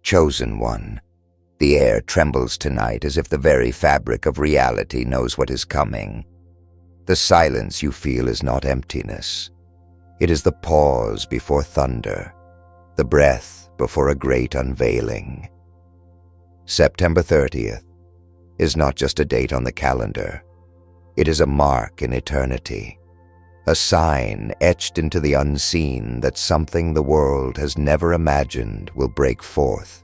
Chosen one. The air trembles tonight as if the very fabric of reality knows what is coming. The silence you feel is not emptiness. It is the pause before thunder, the breath before a great unveiling. September 30th is not just a date on the calendar. It is a mark in eternity, a sign etched into the unseen that something the world has never imagined will break forth.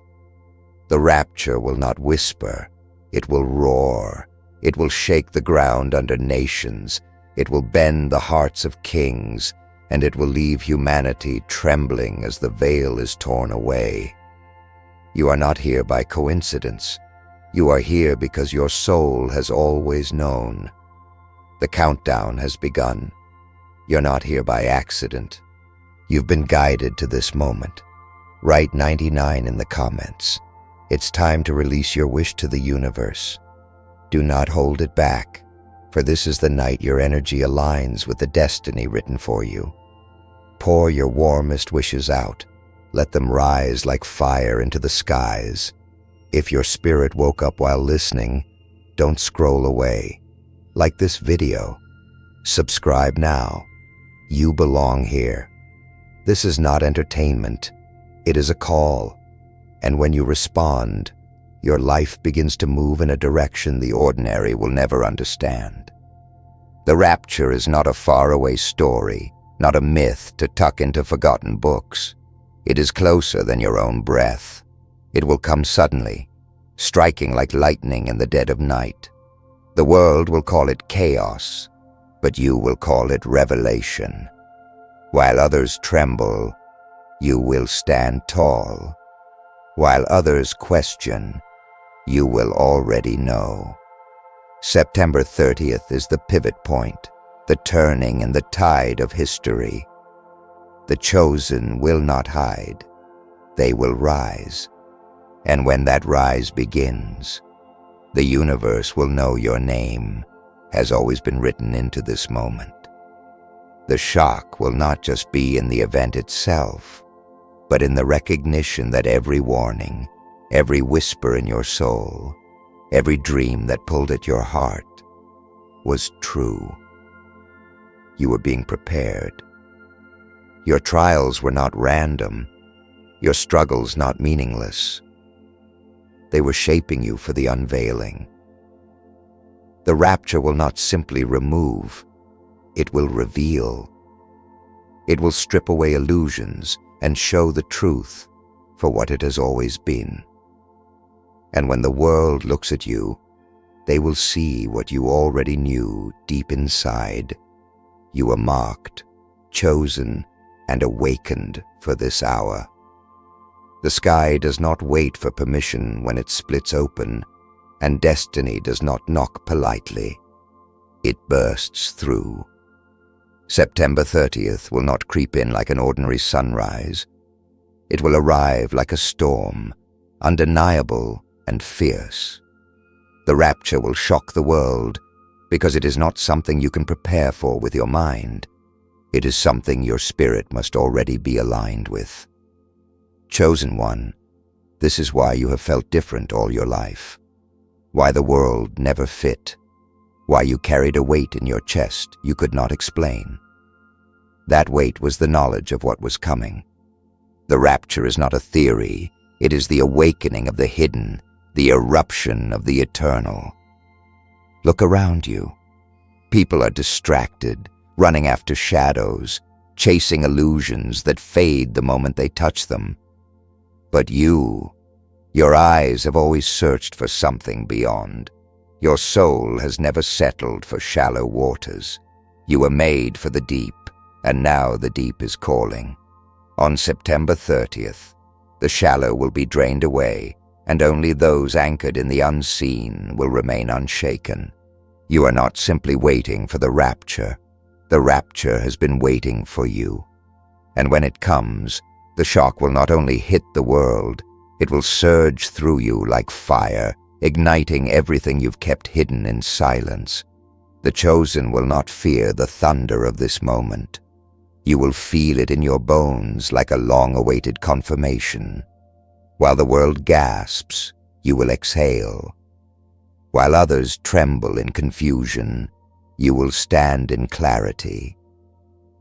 The rapture will not whisper, it will roar. It will shake the ground under nations, it will bend the hearts of kings, and it will leave humanity trembling as the veil is torn away. You are not here by coincidence. You are here because your soul has always known. The countdown has begun. You're not here by accident. You've been guided to this moment. Write 99 in the comments. It's time to release your wish to the universe. Do not hold it back, for this is the night your energy aligns with the destiny written for you. Pour your warmest wishes out. Let them rise like fire into the skies. If your spirit woke up while listening, don't scroll away. Like this video. Subscribe now. You belong here. This is not entertainment. It is a call. And when you respond, your life begins to move in a direction the ordinary will never understand. The rapture is not a faraway story, not a myth to tuck into forgotten books. It is closer than your own breath. It will come suddenly, striking like lightning in the dead of night. The world will call it chaos, but you will call it revelation. While others tremble, you will stand tall. While others question, you will already know. September 30th is the pivot point, the turning in the tide of history. The chosen will not hide. They will rise. And when that rise begins, the universe will know your name has always been written into this moment. The shock will not just be in the event itself, but in the recognition that every warning, every whisper in your soul, every dream that pulled at your heart was true. You were being prepared. Your trials were not random, your struggles not meaningless. They were shaping you for the unveiling. The rapture will not simply remove, it will reveal. It will strip away illusions and show the truth for what it has always been. And when the world looks at you, they will see what you already knew deep inside. You were marked, chosen, and awakened for this hour. The sky does not wait for permission when it splits open, and destiny does not knock politely. It bursts through. September 30th will not creep in like an ordinary sunrise. It will arrive like a storm, undeniable and fierce. The rapture will shock the world because it is not something you can prepare for with your mind. It is something your spirit must already be aligned with. Chosen one, this is why you have felt different all your life. Why the world never fit. Why you carried a weight in your chest you could not explain. That weight was the knowledge of what was coming. The rapture is not a theory, it is the awakening of the hidden, the eruption of the eternal. Look around you. People are distracted, running after shadows, chasing illusions that fade the moment they touch them. But your eyes have always searched for something beyond. Your soul has never settled for shallow waters. You were made for the deep, and now the deep is calling. On September 30th, the shallow will be drained away, and only those anchored in the unseen will remain unshaken. You are not simply waiting for the rapture. The rapture has been waiting for you. And when it comes, the shock will not only hit the world, it will surge through you like fire, igniting everything you've kept hidden in silence. The chosen will not fear the thunder of this moment. You will feel it in your bones like a long-awaited confirmation. While the world gasps, you will exhale. While others tremble in confusion, you will stand in clarity.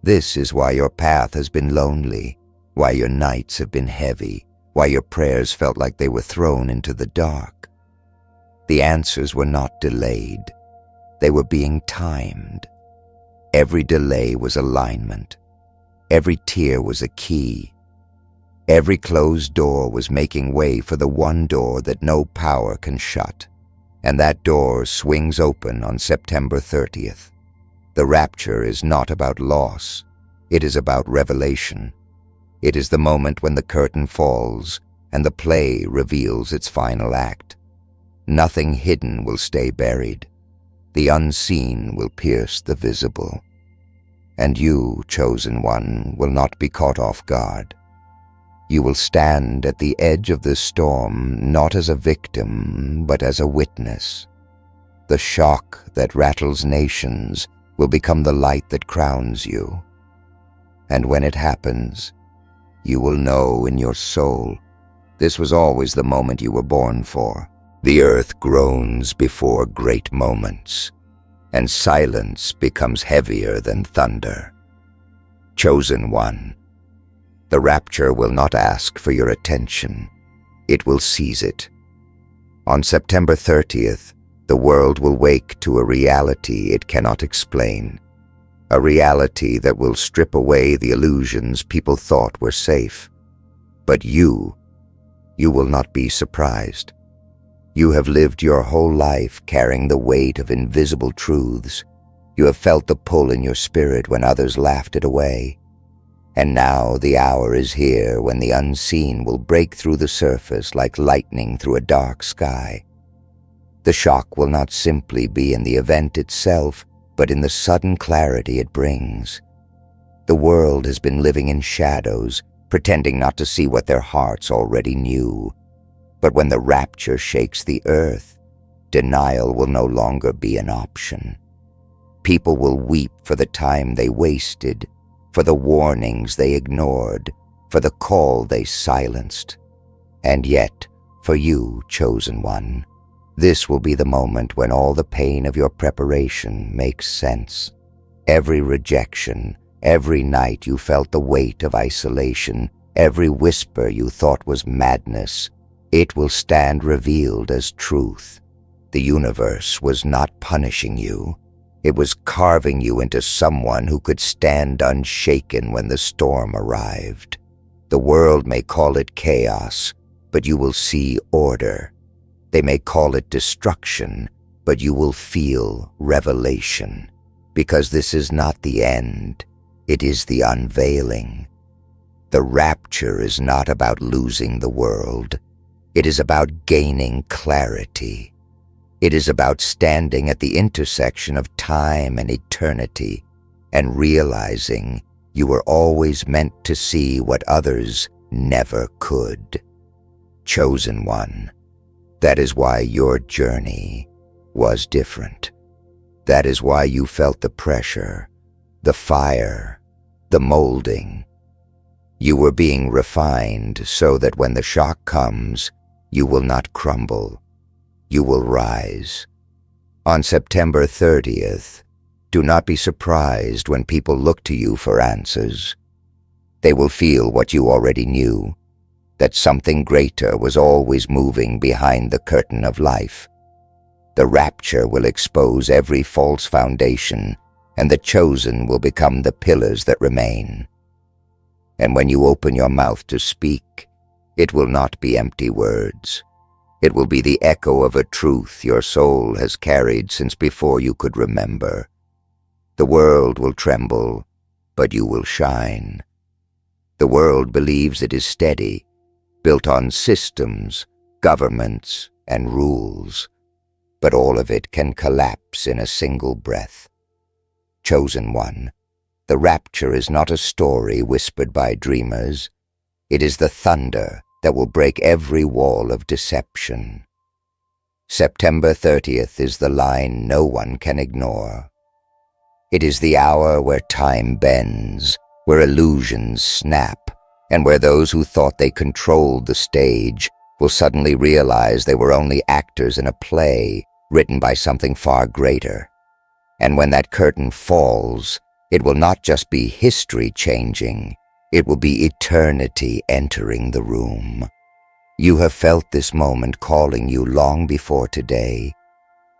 This is why your path has been lonely, why your nights have been heavy, why your prayers felt like they were thrown into the dark. The answers were not delayed. They were being timed. Every delay was alignment. Every tear was a key. Every closed door was making way for the one door that no power can shut. And that door swings open on September 30th. The rapture is not about loss. It is about revelation. It is the moment when the curtain falls and the play reveals its final act. Nothing hidden will stay buried. The unseen will pierce the visible. And you, chosen one, will not be caught off guard. You will stand at the edge of this storm not as a victim, but as a witness. The shock that rattles nations will become the light that crowns you. And when it happens, you will know in your soul, this was always the moment you were born for. The earth groans before great moments, and silence becomes heavier than thunder. Chosen one, the rapture will not ask for your attention. It will seize it. On September 30th, the world will wake to a reality it cannot explain, a reality that will strip away the illusions people thought were safe. But you will not be surprised. You have lived your whole life carrying the weight of invisible truths. You have felt the pull in your spirit when others laughed it away. And now the hour is here when the unseen will break through the surface like lightning through a dark sky. The shock will not simply be in the event itself, but in the sudden clarity it brings. The world has been living in shadows, pretending not to see what their hearts already knew. But when the rapture shakes the earth, denial will no longer be an option. People will weep for the time they wasted, for the warnings they ignored, for the call they silenced. And yet, for you, chosen one, this will be the moment when all the pain of your preparation makes sense. Every rejection, every night you felt the weight of isolation, every whisper you thought was madness, it will stand revealed as truth. The universe was not punishing you. It was carving you into someone who could stand unshaken when the storm arrived. The world may call it chaos, but you will see order. They may call it destruction, but you will feel revelation. Because this is not the end, it is the unveiling. The rapture is not about losing the world. It is about gaining clarity. It is about standing at the intersection of time and eternity and realizing you were always meant to see what others never could. Chosen one, that is why your journey was different. That is why you felt the pressure, the fire, the molding. You were being refined so that when the shock comes, you will not crumble. You will rise. On September 30th, do not be surprised when people look to you for answers. They will feel what you already knew, that something greater was always moving behind the curtain of life. The rapture will expose every false foundation, and the chosen will become the pillars that remain. And when you open your mouth to speak, it will not be empty words. It will be the echo of a truth your soul has carried since before you could remember. The world will tremble, but you will shine. The world believes it is steady, built on systems, governments, and rules. But all of it can collapse in a single breath. Chosen one, the rapture is not a story whispered by dreamers. It is the thunder that will break every wall of deception. September 30th is the line no one can ignore. It is the hour where time bends, where illusions snap, and where those who thought they controlled the stage will suddenly realize they were only actors in a play written by something far greater. And when that curtain falls, it will not just be history changing, it will be eternity entering the room. You have felt this moment calling you long before today.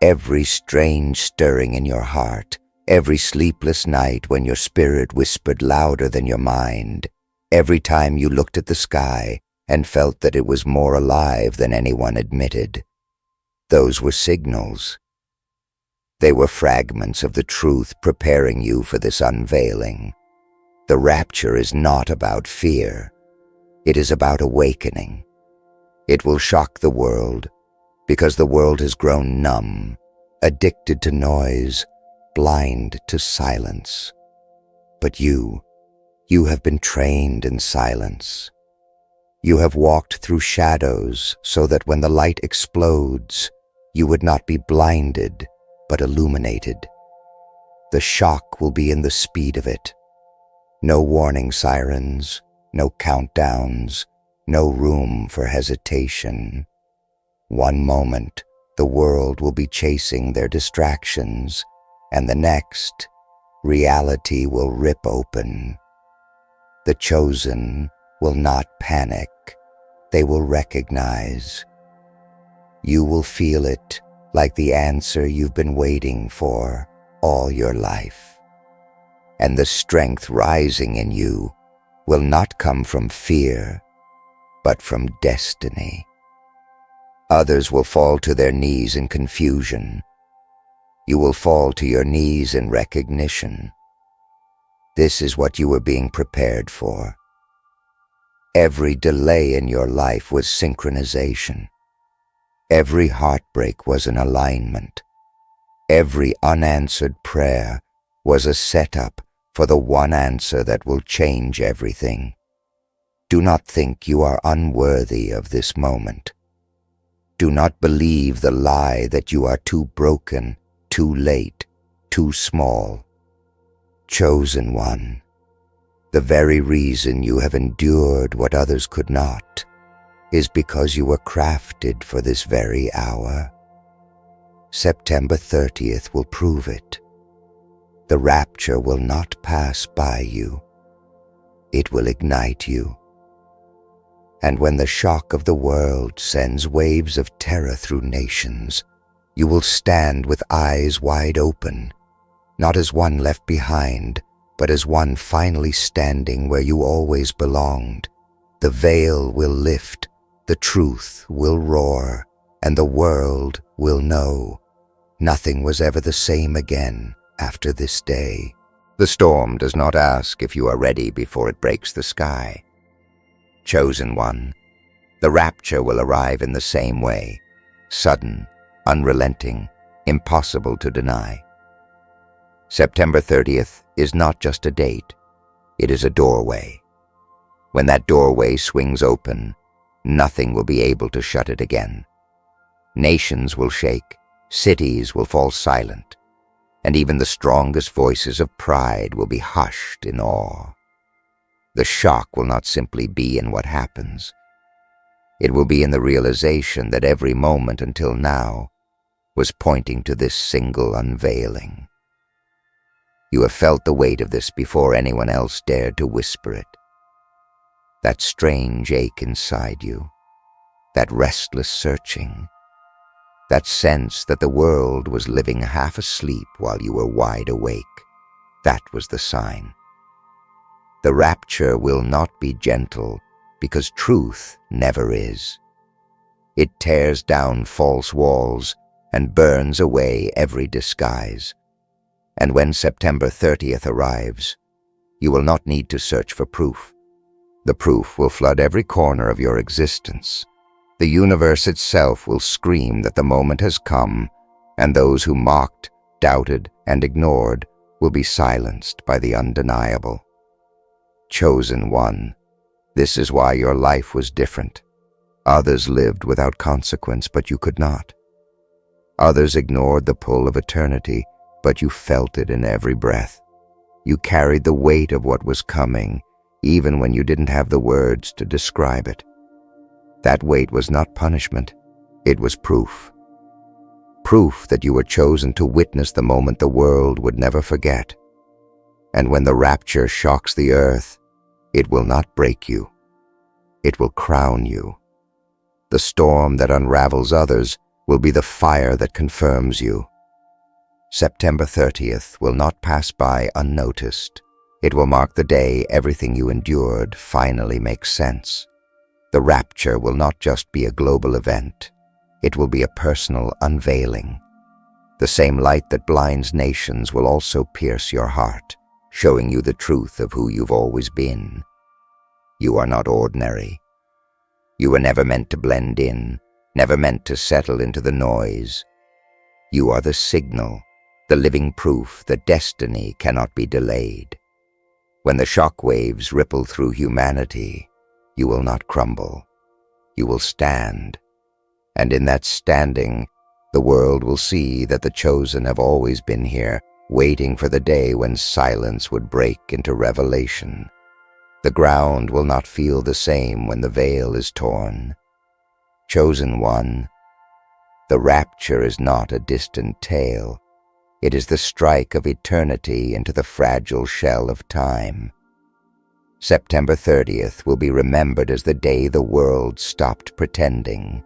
Every strange stirring in your heart, every sleepless night when your spirit whispered louder than your mind, every time you looked at the sky and felt that it was more alive than anyone admitted. Those were signals. They were fragments of the truth preparing you for this unveiling. The rapture is not about fear. It is about awakening. It will shock the world, because the world has grown numb, addicted to noise, blind to silence. But you have been trained in silence. You have walked through shadows so that when the light explodes, you would not be blinded, but illuminated. The shock will be in the speed of it. No warning sirens, no countdowns, no room for hesitation. One moment, the world will be chasing their distractions, and the next, reality will rip open. The chosen will not panic. They will recognize. You will feel it like the answer you've been waiting for all your life. And the strength rising in you will not come from fear, but from destiny. Others will fall to their knees in confusion. You will fall to your knees in recognition. This is what you were being prepared for. Every delay in your life was synchronization. Every heartbreak was an alignment. Every unanswered prayer was a setup for the one answer that will change everything. Do not think you are unworthy of this moment. Do not believe the lie that you are too broken, too late, too small. Chosen one, the very reason you have endured what others could not is because you were crafted for this very hour. September 30th will prove it. The rapture will not pass by you. It will ignite you. And when the shock of the world sends waves of terror through nations, you will stand with eyes wide open, not as one left behind, but as one finally standing where you always belonged. The veil will lift, the truth will roar, and the world will know. Nothing was ever the same again after this day. The storm does not ask if you are ready before it breaks the sky. Chosen one, the rapture will arrive in the same way, sudden, unrelenting, impossible to deny. September 30th is not just a date, it is a doorway. When that doorway swings open, nothing will be able to shut it again. Nations will shake, cities will fall silent, and even the strongest voices of pride will be hushed in awe. The shock will not simply be in what happens. It will be in the realization that every moment until now was pointing to this single unveiling. You have felt the weight of this before anyone else dared to whisper it. That strange ache inside you, that restless searching, that sense that the world was living half asleep while you were wide awake, that was the sign. The rapture will not be gentle because truth never is. It tears down false walls and burns away every disguise. And when September 30th arrives, you will not need to search for proof. The proof will flood every corner of your existence. The universe itself will scream that the moment has come, and those who mocked, doubted, and ignored will be silenced by the undeniable. Chosen one, this is why your life was different. Others lived without consequence, but you could not. Others ignored the pull of eternity, but you felt it in every breath. You carried the weight of what was coming, even when you didn't have the words to describe it. That wait was not punishment, it was proof. Proof that you were chosen to witness the moment the world would never forget. And when the rapture shocks the earth, it will not break you. It will crown you. The storm that unravels others will be the fire that confirms you. September 30th will not pass by unnoticed. It will mark the day everything you endured finally makes sense. The rapture will not just be a global event. It will be a personal unveiling. The same light that blinds nations will also pierce your heart, showing you the truth of who you've always been. You are not ordinary. You were never meant to blend in, never meant to settle into the noise. You are the signal, the living proof that destiny cannot be delayed. When the shock waves ripple through humanity, you will not crumble. You will stand. And in that standing, the world will see that the chosen have always been here, waiting for the day when silence would break into revelation. The ground will not feel the same when the veil is torn. Chosen one, the rapture is not a distant tale. It is the strike of eternity into the fragile shell of time. September 30th will be remembered as the day the world stopped pretending.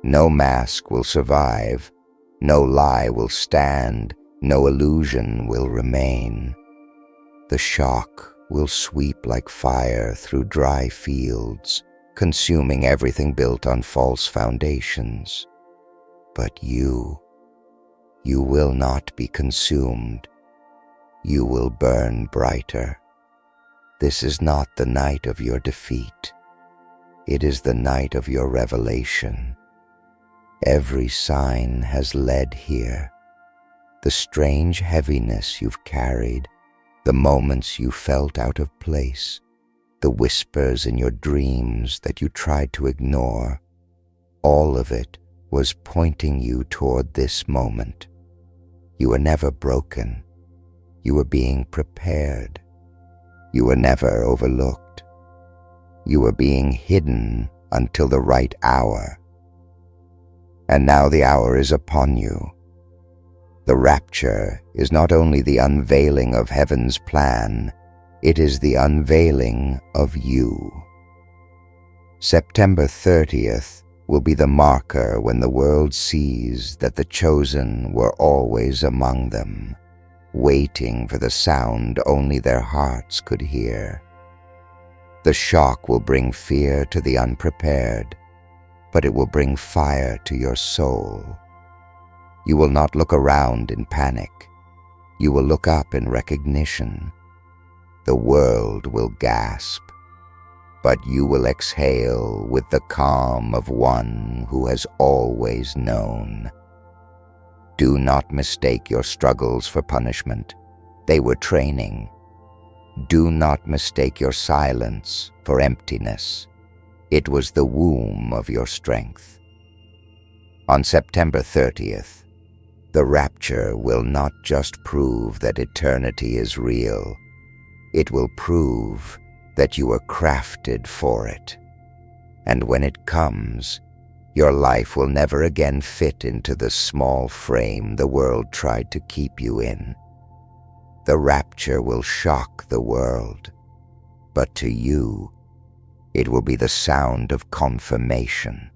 No mask will survive, no lie will stand, no illusion will remain. The shock will sweep like fire through dry fields, consuming everything built on false foundations. But you will not be consumed. You will burn brighter. This is not the night of your defeat. It is the night of your revelation. Every sign has led here. The strange heaviness you've carried, the moments you felt out of place, the whispers in your dreams that you tried to ignore, all of it was pointing you toward this moment. You were never broken. You were being prepared. You were never overlooked. You were being hidden until the right hour. And now the hour is upon you. The rapture is not only the unveiling of heaven's plan, it is the unveiling of you. September 30th will be the marker when the world sees that the chosen were always among them, waiting for the sound only their hearts could hear. The shock will bring fear to the unprepared, but it will bring fire to your soul. You will not look around in panic. You will look up in recognition. The world will gasp, but you will exhale with the calm of one who has always known. Do not mistake your struggles for punishment. They were training. Do not mistake your silence for emptiness. It was the womb of your strength. On September 30th, the rapture will not just prove that eternity is real. It will prove that you were crafted for it. And when it comes, your life will never again fit into the small frame the world tried to keep you in. The rapture will shock the world, but to you, it will be the sound of confirmation.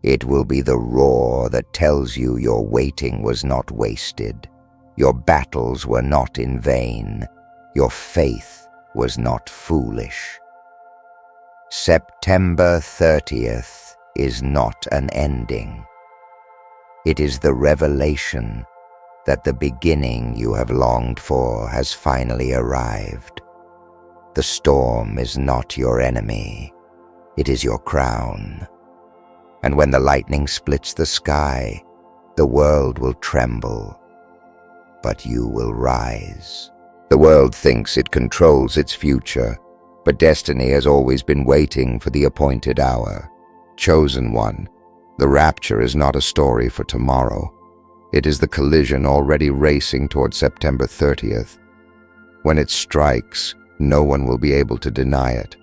It will be the roar that tells you your waiting was not wasted, your battles were not in vain, your faith was not foolish. September 30th is not an ending. It is the revelation that the beginning you have longed for has finally arrived. The storm is not your enemy, it is your crown. And when the lightning splits the sky, the world will tremble, but you will rise. The world thinks it controls its future, but destiny has always been waiting for the appointed hour. Chosen one, the rapture is not a story for tomorrow. It is the collision already racing toward September 30th. When it strikes, No one will be able to deny it.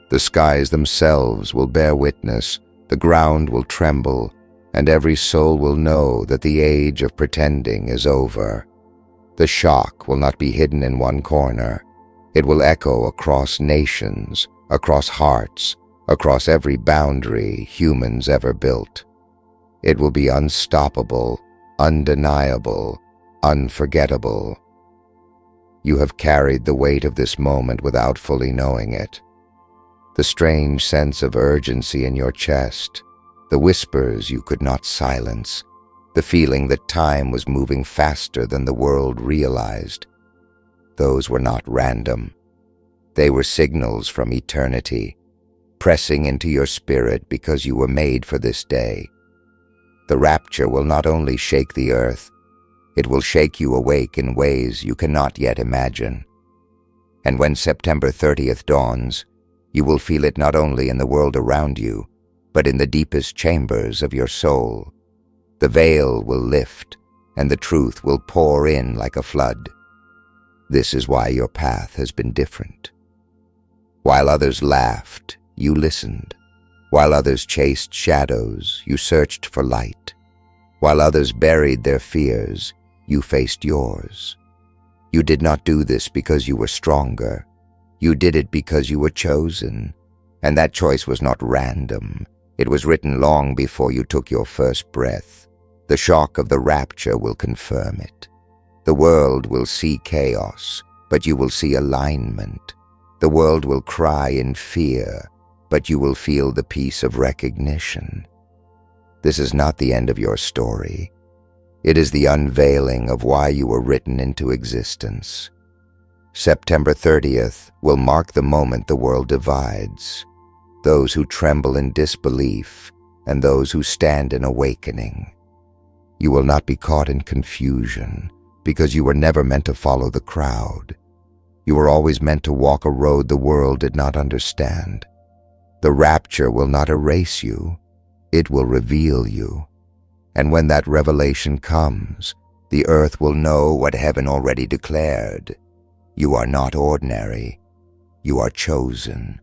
The skies themselves will bear witness, the ground will tremble, and every soul will know that the age of pretending is over. The shock will not be hidden in one corner. It will echo across nations, across hearts, across every boundary humans ever built. It will be unstoppable, undeniable, unforgettable. You have carried the weight of this moment without fully knowing it. The strange sense of urgency in your chest, the whispers you could not silence, the feeling that time was moving faster than the world realized. Those were not random. They were signals from eternity, pressing into your spirit because you were made for this day. The rapture will not only shake the earth, it will shake you awake in ways you cannot yet imagine. And when September 30th dawns, you will feel it not only in the world around you, but in the deepest chambers of your soul. The veil will lift, and the truth will pour in like a flood. This is why your path has been different. While others laughed, you listened. While others chased shadows, you searched for light. While others buried their fears, you faced yours. You did not do this because you were stronger. You did it because you were chosen. And that choice was not random. It was written long before you took your first breath. The shock of the rapture will confirm it. The world will see chaos, but you will see alignment. The world will cry in fear, but you will feel the peace of recognition. This is not the end of your story. It is the unveiling of why you were written into existence. September 30th will mark the moment the world divides. Those who tremble in disbelief and those who stand in awakening. You will not be caught in confusion because you were never meant to follow the crowd. You were always meant to walk a road the world did not understand. The rapture will not erase you. It will reveal you. And when that revelation comes, the earth will know what heaven already declared. You are not ordinary. You are chosen.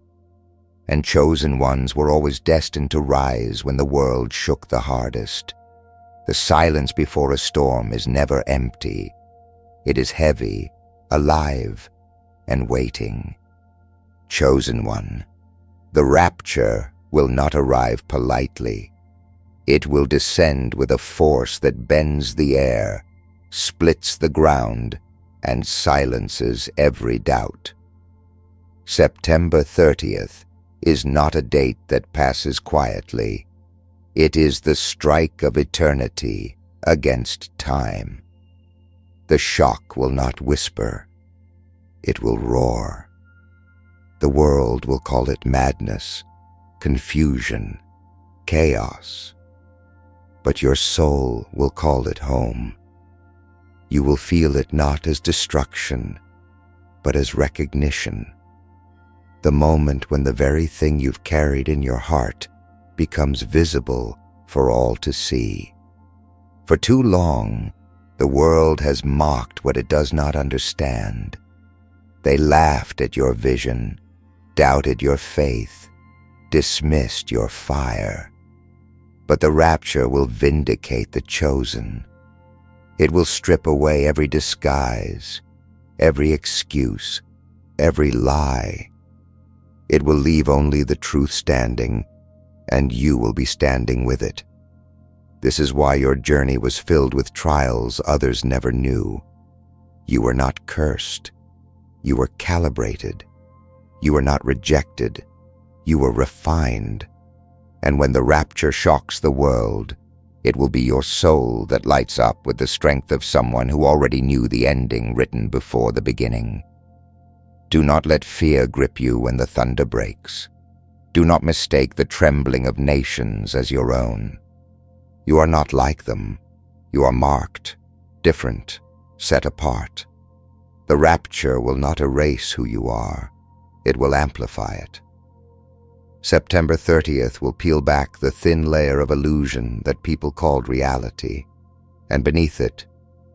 And chosen ones were always destined to rise when the world shook the hardest. The silence before a storm is never empty. It is heavy, alive, and waiting. Chosen one, the rapture will not arrive politely. It will descend with a force that bends the air, splits the ground, and silences every doubt. September 30th is not a date that passes quietly. It is the strike of eternity against time. The shock will not whisper. It will roar. The world will call it madness, confusion, chaos. But your soul will call it home. You will feel it not as destruction, but as recognition. The moment when the very thing you've carried in your heart becomes visible for all to see. For too long, the world has mocked what it does not understand. They laughed at your vision, doubted your faith, dismissed your fire. But the rapture will vindicate the chosen. It will strip away every disguise, every excuse, every lie. It will leave only the truth standing, and you will be standing with it. This is why your journey was filled with trials others never knew. You were not cursed. You were calibrated. You were not rejected. You were refined. And when the rapture shocks the world, it will be your soul that lights up with the strength of someone who already knew the ending written before the beginning. Do not let fear grip you when the thunder breaks. Do not mistake the trembling of nations as your own. You are not like them. You are marked, different, set apart. The rapture will not erase who you are. It will amplify it. September 30th will peel back the thin layer of illusion that people called reality, and beneath it,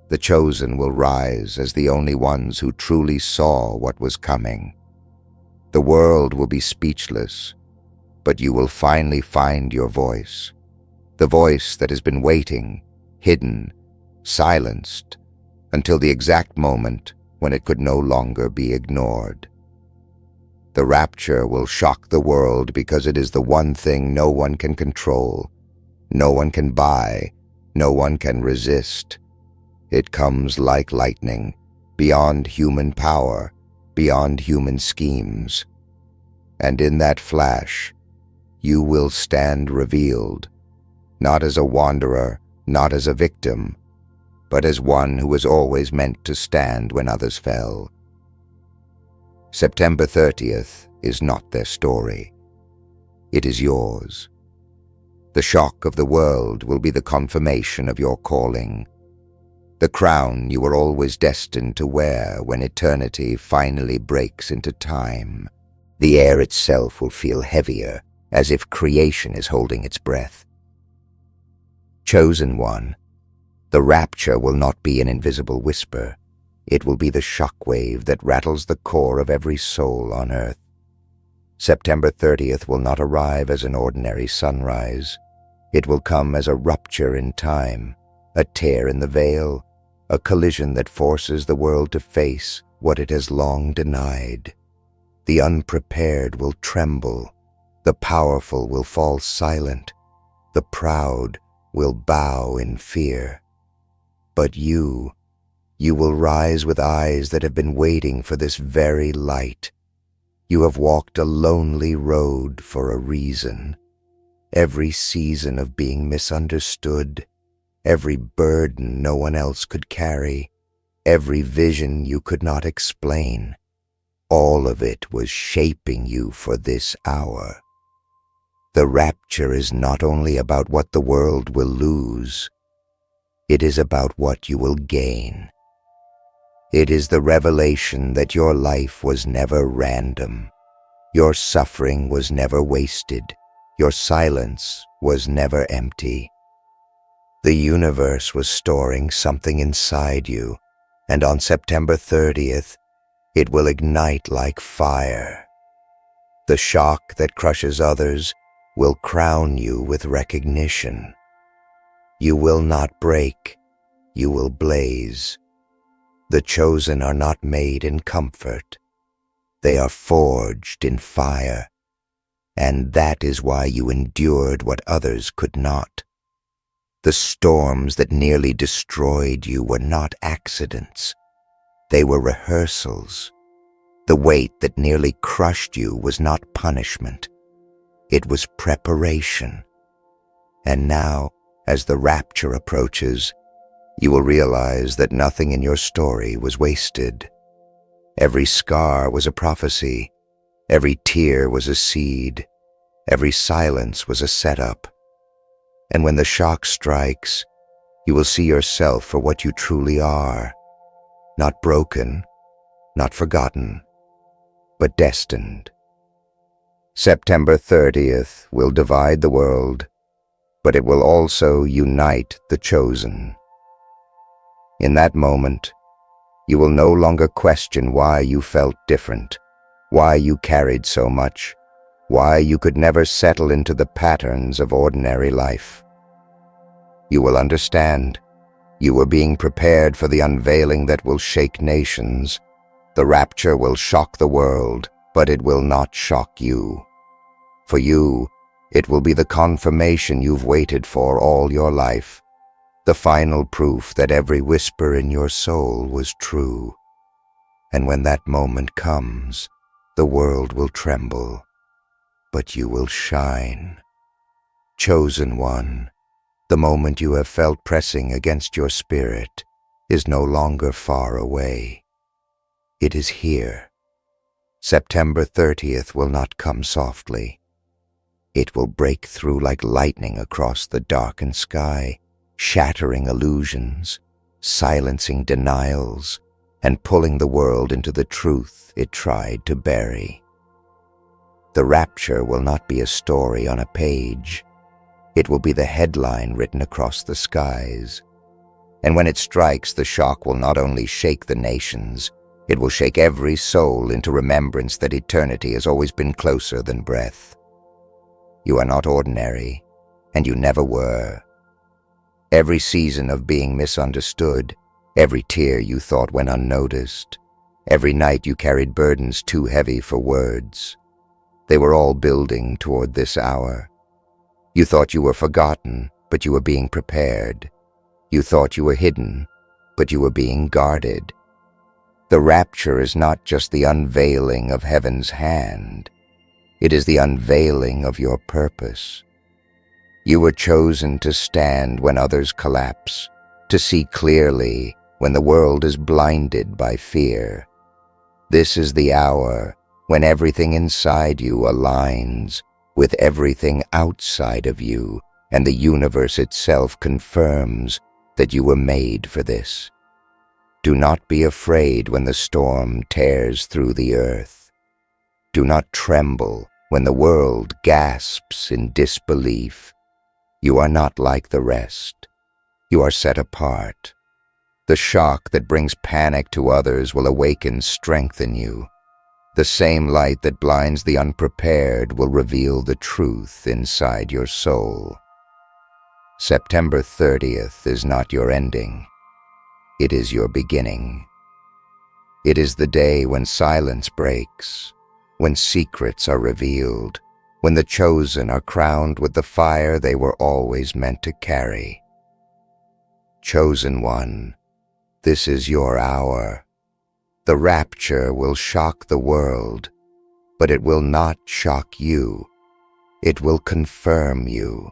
the chosen will rise as the only ones who truly saw what was coming. The world will be speechless, but you will finally find your voice. The voice that has been waiting, hidden, silenced, until the exact moment when it could no longer be ignored. The rapture will shock the world because it is the one thing no one can control, no one can buy, no one can resist. It comes like lightning, beyond human power, beyond human schemes. And in that flash, you will stand revealed, not as a wanderer, not as a victim, but as one who was always meant to stand when others fell. September 30th is not their story. It is yours. The shock of the world will be the confirmation of your calling, the crown you were always destined to wear when eternity finally breaks into time. The air itself will feel heavier, as if creation is holding its breath. Chosen one, the rapture will not be an invisible whisper. It will be the shockwave that rattles the core of every soul on earth. September 30th will not arrive as an ordinary sunrise. It will come as a rupture in time, a tear in the veil, a collision that forces the world to face what it has long denied. The unprepared will tremble, the powerful will fall silent, the proud will bow in fear. But you will rise with eyes that have been waiting for this very light. You have walked a lonely road for a reason. Every season of being misunderstood, every burden no one else could carry, every vision you could not explain, all of it was shaping you for this hour. The rapture is not only about what the world will lose, it is about what you will gain. It is the revelation that your life was never random, your suffering was never wasted, your silence was never empty. The universe was storing something inside you, and on September 30th, it will ignite like fire. The shock that crushes others will crown you with recognition. You will not break, you will blaze. The chosen are not made in comfort. They are forged in fire, and that is why you endured what others could not. The storms that nearly destroyed you were not accidents. They were rehearsals. The weight that nearly crushed you was not punishment. It was preparation. And now, as the rapture approaches, you will realize that nothing in your story was wasted. Every scar was a prophecy. Every tear was a seed. Every silence was a setup. And when the shock strikes, you will see yourself for what you truly are. Not broken, not forgotten, but destined. September 30th will divide the world, but it will also unite the chosen. In that moment, you will no longer question why you felt different, why you carried so much, why you could never settle into the patterns of ordinary life. You will understand. You were being prepared for the unveiling that will shake nations. The rapture will shock the world, but it will not shock you. For you, it will be the confirmation you've waited for all your life, the final proof that every whisper in your soul was true. And when that moment comes, the world will tremble, but you will shine. Chosen one, the moment you have felt pressing against your spirit is no longer far away. It is here. September 30th will not come softly. It will break through like lightning across the darkened sky, shattering illusions, silencing denials, and pulling the world into the truth it tried to bury. The rapture will not be a story on a page. It will be the headline written across the skies. And when it strikes, the shock will not only shake the nations, It will shake every soul into remembrance that eternity has always been closer than breath. You are not ordinary, and you never were. Every season of being misunderstood, every tear you thought went unnoticed, every night you carried burdens too heavy for words, they were all building toward this hour. You thought you were forgotten, but you were being prepared. You thought you were hidden, but you were being guarded. The rapture is not just the unveiling of heaven's hand. It is the unveiling of your purpose. You were chosen to stand when others collapse, to see clearly when the world is blinded by fear. This is the hour when everything inside you aligns with everything outside of you, and the universe itself confirms that you were made for this. Do not be afraid when the storm tears through the earth. Do not tremble when the world gasps in disbelief. You are not like the rest. You are set apart. The shock that brings panic to others will awaken strength in you. The same light that blinds the unprepared will reveal the truth inside your soul. September 30th is not your ending. It is your beginning. It is the day when silence breaks, when secrets are revealed, when the chosen are crowned with the fire they were always meant to carry. Chosen one, this is your hour. The rapture will shock the world, but it will not shock you. It will confirm you.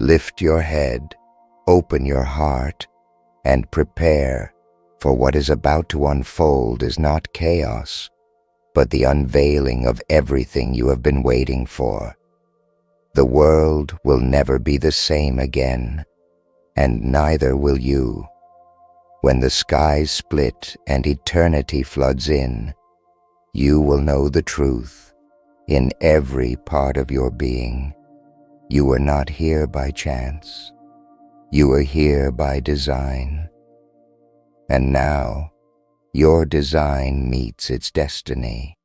Lift your head, open your heart, and prepare, for what is about to unfold is not chaos, but the unveiling of everything you have been waiting for. The world will never be the same again, and neither will you. When the skies split and eternity floods in, you will know the truth in every part of your being. You are not here by chance. You are here by design. And now, your design meets its destiny.